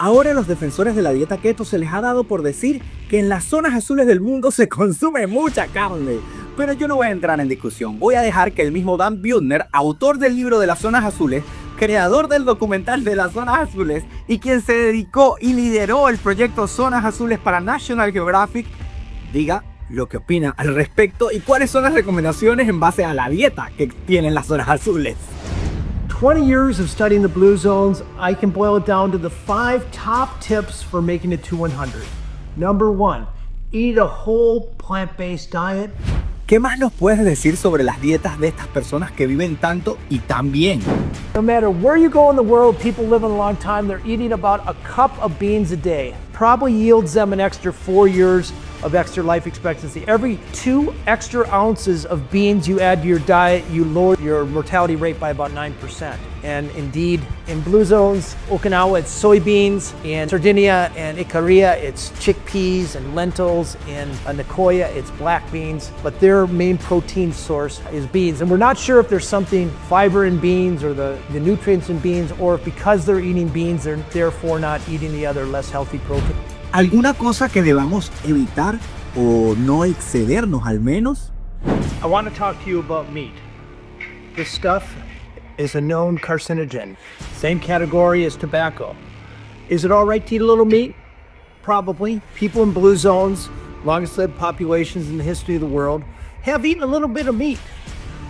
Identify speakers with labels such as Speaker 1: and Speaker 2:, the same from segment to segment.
Speaker 1: Ahora a los defensores de la dieta keto se les ha dado por decir que en las zonas azules del mundo se consume mucha carne. Pero yo no voy a entrar en discusión, voy a dejar que el mismo Dan Buettner, autor del libro de las zonas azules, creador del documental de las zonas azules y quien se dedicó y lideró el proyecto Zonas Azules para National Geographic, diga lo que opina al respecto y cuáles son las recomendaciones en base a la dieta que tienen las zonas azules.
Speaker 2: 20 years of studying the blue zones, I can boil it down to the 5 top tips for making it to 100. Number 1, eat a whole plant-based diet.
Speaker 1: ¿Qué más nos puedes decir sobre las dietas de estas personas que viven tanto y tan bien?
Speaker 2: No matter where you go in the world, people living a long time, they're eating about a cup of beans a day. Probably yields them an extra 4 years of extra life expectancy. Every 2 extra ounces of beans you add to your diet, you lower your mortality rate by about 9%. And indeed, in blue zones, Okinawa, it's soybeans. In Sardinia and Ikaria, it's chickpeas and lentils. In Nicoya, it's black beans. But their main protein source is beans. And we're not sure if there's something fiber in beans or the nutrients in beans, or if because they're eating beans, they're therefore not eating the other less healthy protein.
Speaker 1: ¿Alguna cosa que debamos evitar o no excedernos al menos?
Speaker 2: I want to talk to you about meat. This stuff is a known carcinogen, same category as tobacco. Is it all right to eat a little meat? Probably. People in blue zones, longest lived populations in the history of the world, have eaten a little bit of meat,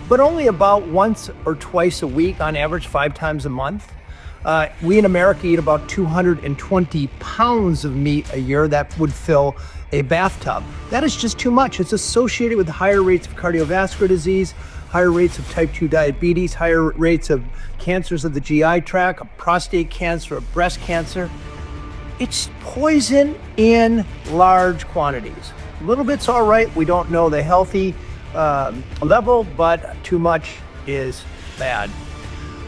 Speaker 2: but only about once or twice a week, on average 5 times a month. We in America eat about 220 pounds of meat a year. That would fill a bathtub. That is just too much. It's associated with higher rates of cardiovascular disease, higher rates of type 2 diabetes, higher rates of cancers of the GI tract, of prostate cancer, of breast cancer. It's poison in large quantities. A little bit's all right. We don't know the healthy level, but too much is bad.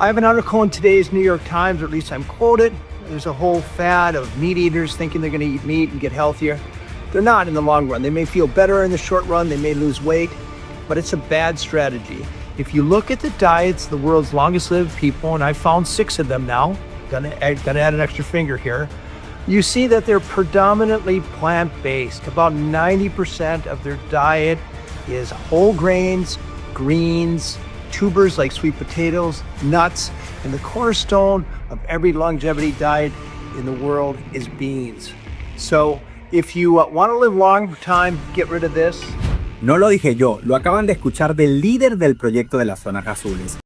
Speaker 2: I have an article in today's New York Times, or at least I'm quoted. There's a whole fad of meat eaters thinking they're going to eat meat and get healthier. They're not in the long run. They may feel better in the short run. They may lose weight, but it's a bad strategy. If you look at the diets of the world's longest lived people, and I found 6 of them now, gonna add an extra finger here, you see that they're predominantly plant-based. About 90% of their diet is whole grains, greens, tubers like sweet potatoes, nuts, and the cornerstone of every longevity diet in the world is beans. So if you want to live long time, get rid of this.
Speaker 1: No lo dije yo, lo acaban de escuchar del líder del proyecto de las zonas azules.